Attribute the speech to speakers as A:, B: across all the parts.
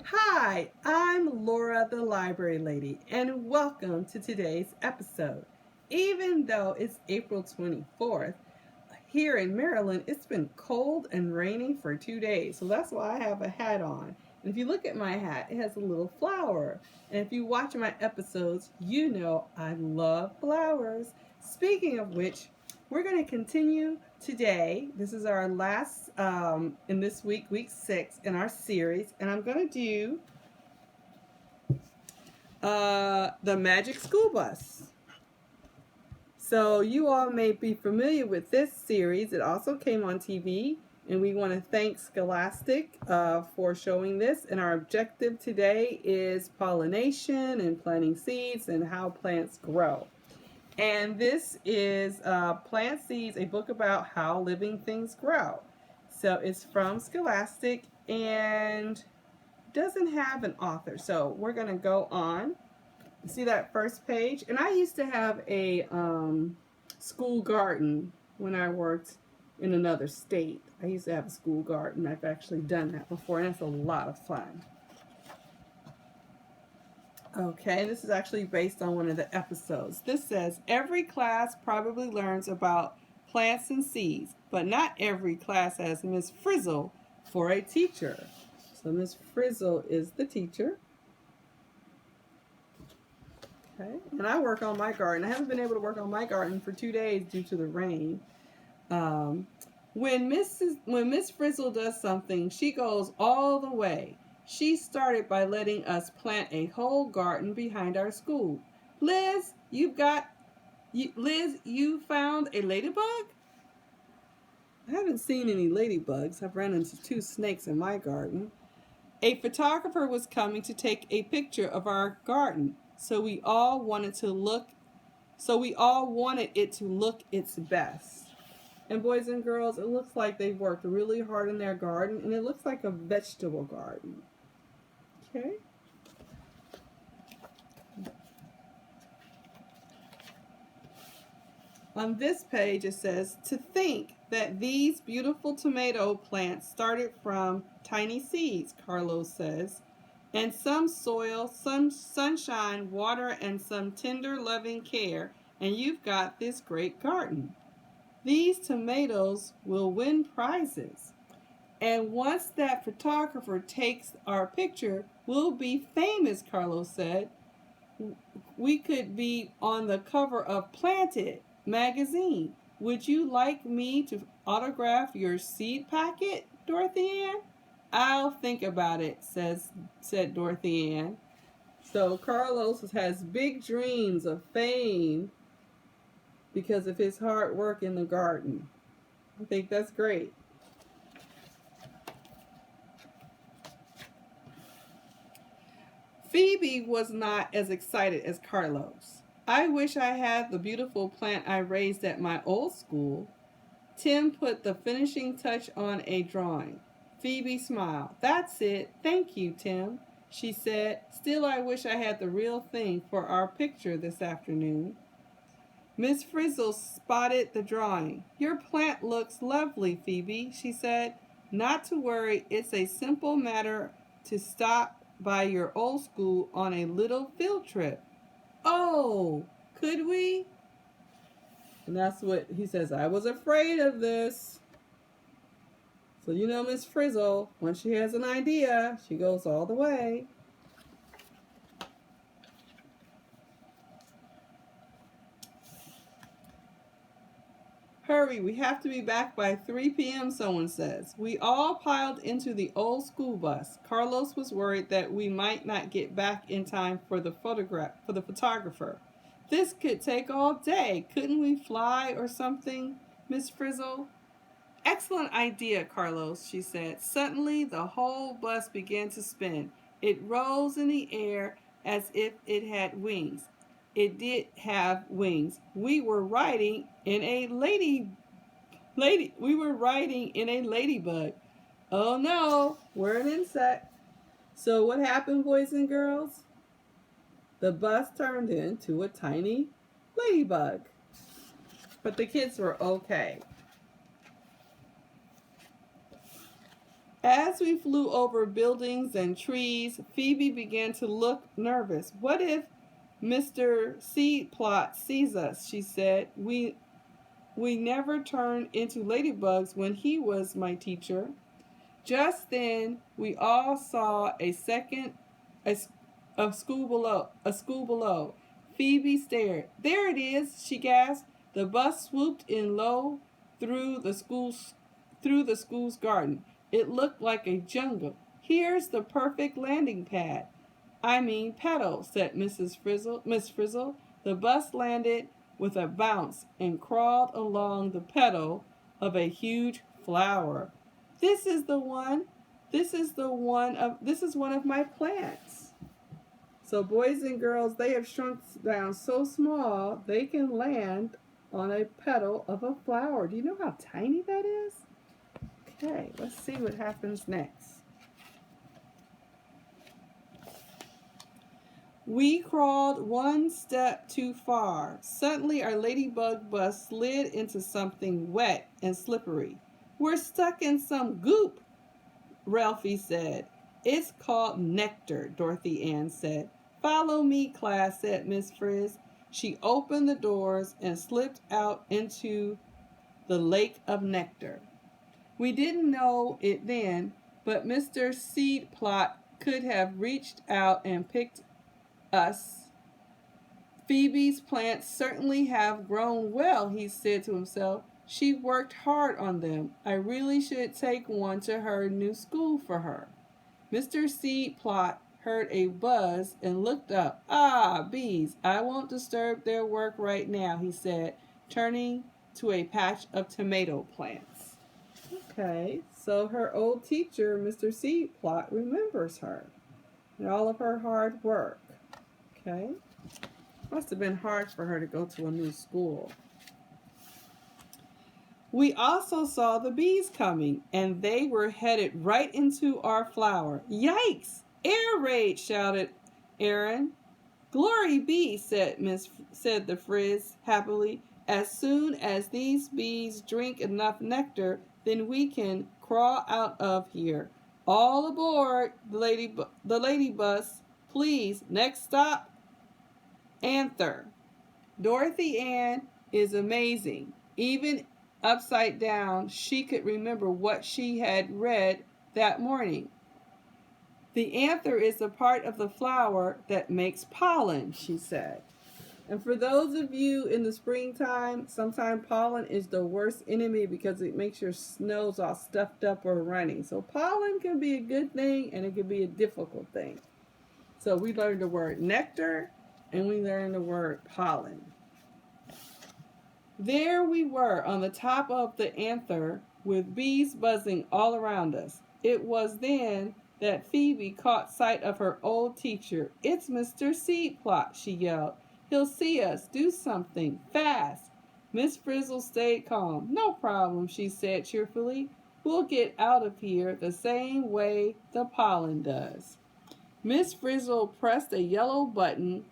A: Hi, I'm Laura the Library Lady, and welcome to today's episode. Even though it's April 24th, here in Maryland, it's been cold and rainy for 2 days, so that's why I have a hat on. And if you look at my hat, it has a little flower. And if you watch my episodes, you know I love flowers. Speaking of which, we're going to continue today. This is our last in this week, week 6 in our series, and I'm going to do the Magic School Bus. So you all may be familiar with this series. It also came on TV, and we want to thank Scholastic for showing this. And our objective today is pollination and planting seeds and how plants grow. And this is Plant Seeds, a book about how living things grow. So it's from Scholastic and doesn't have an author. So we're going to go on. See that first page? And I used to have a school garden when I worked in another state. I used to have a school garden. I've actually done that before, and it's a lot of fun. Okay, this is actually based on one of the episodes. This says, every class probably learns about plants and seeds, but not every class has Miss Frizzle for a teacher. So Miss Frizzle is the teacher. Okay, and I work on my garden. I haven't been able to work on my garden for 2 days due to the rain. When Miss Frizzle does something, she goes all the way. She started by letting us plant a whole garden behind our school. Liz, you found a ladybug? I haven't seen any ladybugs. I've run into 2 snakes in my garden. A photographer was coming to take a picture of our garden, so we all wanted it to look its best. And boys and girls, it looks like they worked really hard in their garden, and it looks like a vegetable garden. Okay. On this page it says, to think that these beautiful tomato plants started from tiny seeds, Carlos says, and some soil, some sunshine, water, and some tender loving care, and you've got this great garden. These tomatoes will win prizes. And once that photographer takes our picture, we'll be famous, Carlos said. We could be on the cover of Planted magazine. Would you like me to autograph your seed packet, Dorothy Ann? I'll think about it, said Dorothy Ann. So Carlos has big dreams of fame because of his hard work in the garden. I think that's great. Phoebe was not as excited as Carlos. I wish I had the beautiful plant I raised at my old school. Tim put the finishing touch on a drawing. Phoebe smiled. That's it. Thank you, Tim, she said. Still, I wish I had the real thing for our picture this afternoon. Miss Frizzle spotted the drawing. Your plant looks lovely, Phoebe, she said. Not to worry, it's a simple matter to stop by your old school on a little field trip. Oh, could we? And that's what he says. I was afraid of this. So you know Miss Frizzle, when she has an idea, she goes all the way. Hurry, we have to be back by 3 p.m., someone says. We all piled into the old school bus. Carlos was worried that we might not get back in time for the photographer. This could take all day. Couldn't we fly or something, Miss Frizzle? Excellent idea, Carlos, she said. Suddenly, the whole bus began to spin. It rose in the air as if it had wings. It did have wings. We were riding in a ladybug. Oh no, we're an insect. So what happened, boys and girls? The bus turned into a tiny ladybug. But the kids were okay. As we flew over buildings and trees, Phoebe began to look nervous. What if Mr. Seedplot sees us? She said. We never turned into ladybugs when he was my teacher. Just then, we all saw a, a school below. Phoebe stared. There it is, she gasped. The bus swooped in low through the school's garden. It looked like a jungle. Here's the perfect landing pad. I mean pedal, said Miss Frizzle. The bus landed with a bounce and crawled along the petal of a huge flower. This is one of my plants. So boys and girls, they have shrunk down so small they can land on a petal of a flower. Do you know how tiny that is? Okay, let's see what happens next. We crawled one step too far. Suddenly our ladybug bus slid into something wet and slippery. We're stuck in some goop, Ralphie said. It's called nectar, Dorothy Ann said. Follow me, class, said Miss Friz. She opened the doors and slipped out into the lake of nectar. We didn't know it then, but Mr. Seedplot could have reached out and picked us. Phoebe's plants certainly have grown well, he said to himself. She worked hard on them. I really should take one to her new school for her. Mr. Seedplot heard a buzz and looked up. Ah, bees, I won't disturb their work right now, he said, turning to a patch of tomato plants. Okay, so her old teacher, Mr. Seedplot, remembers her and all of her hard work. Okay, must have been hard for her to go to a new school. We also saw the bees coming, and they were headed right into our flower. Yikes! Air raid, shouted Aaron. Glory be, said the Friz happily. As soon as these bees drink enough nectar, then we can crawl out of here. All aboard the lady bus. Please, next stop, Anther. Dorothy Ann is amazing. Even upside down, she could remember what she had read that morning. The anther is the part of the flower that makes pollen, she said. And for those of you in the springtime, sometimes pollen is the worst enemy because it makes your nose all stuffed up or running. So pollen can be a good thing and it can be a difficult thing. So we learned the word nectar and we learned the word pollen. There we were on the top of the anther with bees buzzing all around us. It was then that Phoebe caught sight of her old teacher. It's Mr. Seedplot, she yelled. He'll see us. Do something. Fast. Miss Frizzle stayed calm. No problem, she said cheerfully. We'll get out of here the same way the pollen does. Miss Frizzle pressed a yellow button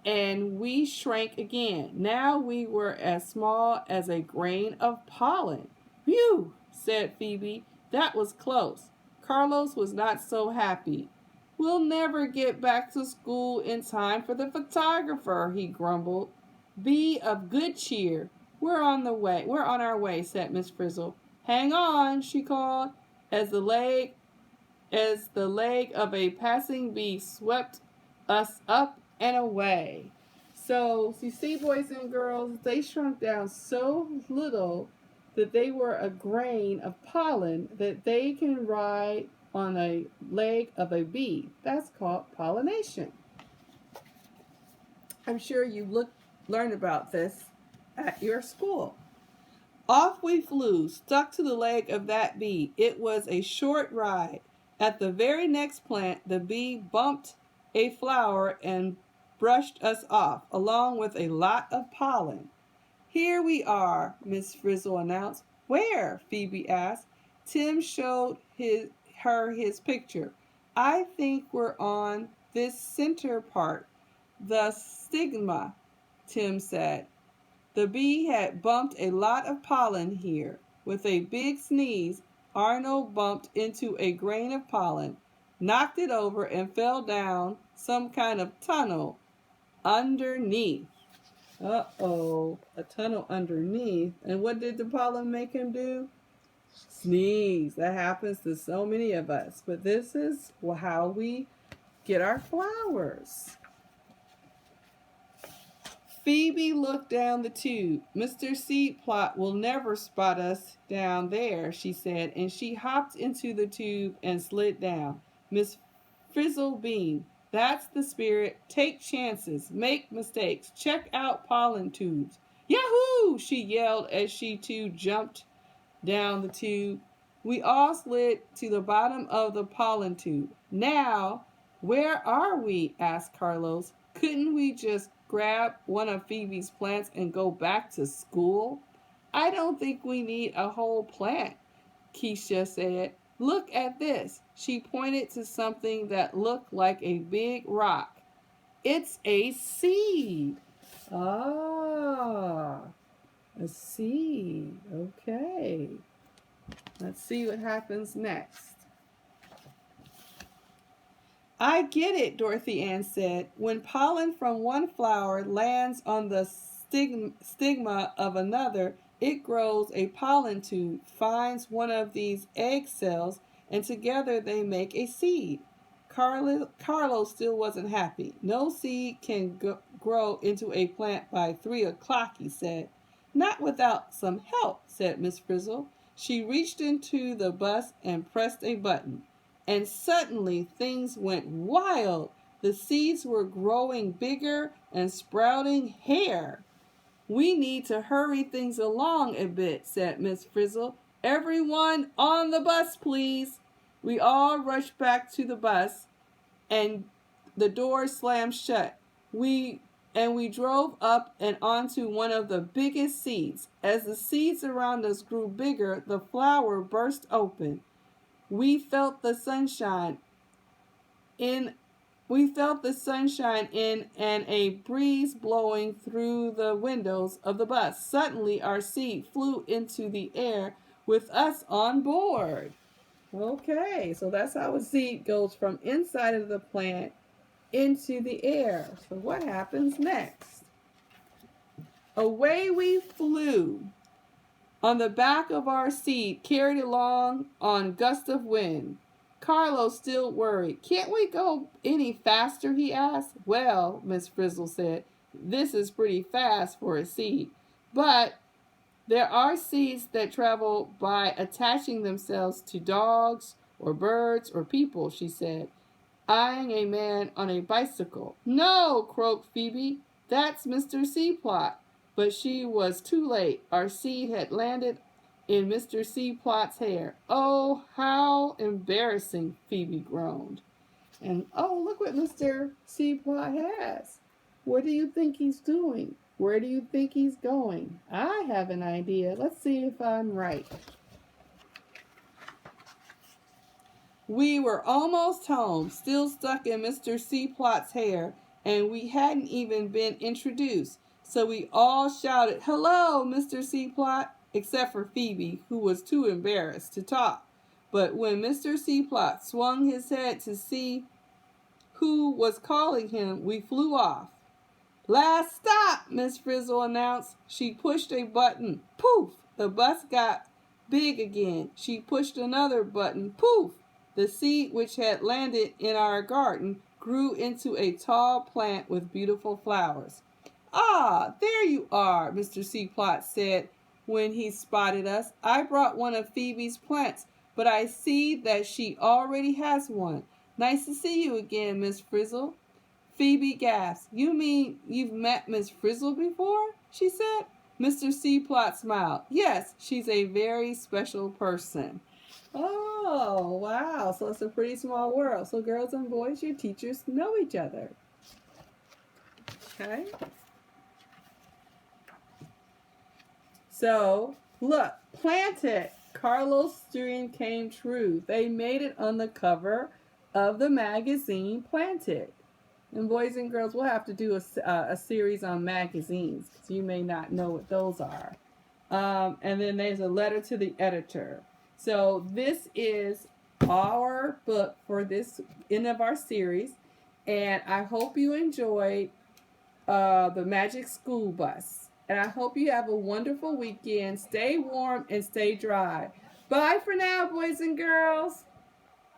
A: and we shrank again. Now we were as small as a grain of pollen. Phew, said Phoebe. That was close. Carlos was not so happy. We'll never get back to school in time for the photographer, he grumbled. Be of good cheer. We're on our way, said Miss Frizzle. Hang on, she called, as the leg of a passing bee swept us up and away. So, you see, boys and girls, they shrunk down so little that they were a grain of pollen that they can ride on a leg of a bee. That's called pollination. I'm sure you learned about this at your school. Off we flew, stuck to the leg of that bee. It was a short ride. At the very next plant, the bee bumped a flower and brushed us off, along with a lot of pollen. Here we are, Miss Frizzle announced. Where? Phoebe asked. Tim showed her his picture. I think we're on this center part, the stigma, Tim said. The bee had bumped a lot of pollen here. With a big sneeze, Arnold bumped into a grain of pollen, knocked it over, and fell down some kind of tunnel underneath. Uh-oh, a tunnel underneath. And what did the pollen make him do? Sneeze. That happens to so many of us. But this is how we get our flowers. Phoebe looked down the tube. Mr. Seed Plot will never spot us down there, she said, and she hopped into the tube and slid down. Miss Frizzle beamed. That's the spirit. Take chances. Make mistakes. Check out pollen tubes. Yahoo! She yelled as she too jumped down the tube. We all slid to the bottom of the pollen tube. Now, where are we? Asked Carlos. Couldn't we just grab one of Phoebe's plants and go back to school? I don't think we need a whole plant, Keisha said. Look at this. She pointed to something that looked like a big rock. It's a seed. Ah, a seed. Okay. Let's see what happens next. I get it, Dorothy Ann said. When pollen from one flower lands on the stigma of another, it grows a pollen tube, finds one of these egg cells, and together they make a seed. Carlo still wasn't happy. No seed can grow into a plant by 3 o'clock, he said. Not without some help, said Miss Frizzle. She reached into the bus and pressed a button. And suddenly things went wild. The seeds were growing bigger and sprouting hair. We need to hurry things along a bit, said Miss Frizzle. Everyone on the bus, please. We all rushed back to the bus and the door slammed shut. We drove up and onto one of the biggest seeds. As the seeds around us grew bigger, the flower burst open. We felt the sunshine in and a breeze blowing through the windows of the bus. Suddenly our seed flew into the air with us on board. Okay, so that's how a seed goes from inside of the plant into the air. So what happens next? Away we flew on the back of our seed, carried along on gust of wind. Carlo still worried. Can't we go any faster, he asked. Well, Miss Frizzle said, this is pretty fast for a seed. But there are seeds that travel by attaching themselves to dogs or birds or people, she said, eyeing a man on a bicycle. No, croaked Phoebe. That's Mr. Seedplot. But she was too late. Our seed had landed in Mr. Seedplot's hair. Oh, how embarrassing, Phoebe groaned. And oh, look what Mr. Seedplot has. What do you think he's doing? Where do you think he's going? I have an idea. Let's see if I'm right. We were almost home, still stuck in Mr. Seedplot's hair, and we hadn't even been introduced. So we all shouted, hello, Mr. Seedplot, except for Phoebe, who was too embarrassed to talk. But when Mr. Seedplot swung his head to see who was calling him, we flew off. Last stop, Miss Frizzle announced. She pushed a button. Poof! The bus got big again. She pushed another button. Poof! The seed which had landed in our garden grew into a tall plant with beautiful flowers. Ah, there you are, Mr. Seedplot said when he spotted us. I brought one of Phoebe's plants, but I see that she already has one. Nice to see you again, Miss Frizzle. Phoebe gasped. You mean you've met Miss Frizzle before? She said. Mr. Seedplot smiled. Yes, she's a very special person. Oh, wow. So it's a pretty small world. So girls and boys, your teachers know each other. Okay. So, look, Planted. Carlos' dream came true. They made it on the cover of the magazine Planted. And boys and girls, we'll have to do a series on magazines, because you may not know what those are. And then there's a letter to the editor. So this is our book for this end of our series. And I hope you enjoyed the Magic School Bus. And I hope you have a wonderful weekend. Stay warm and stay dry. Bye for now, boys and girls.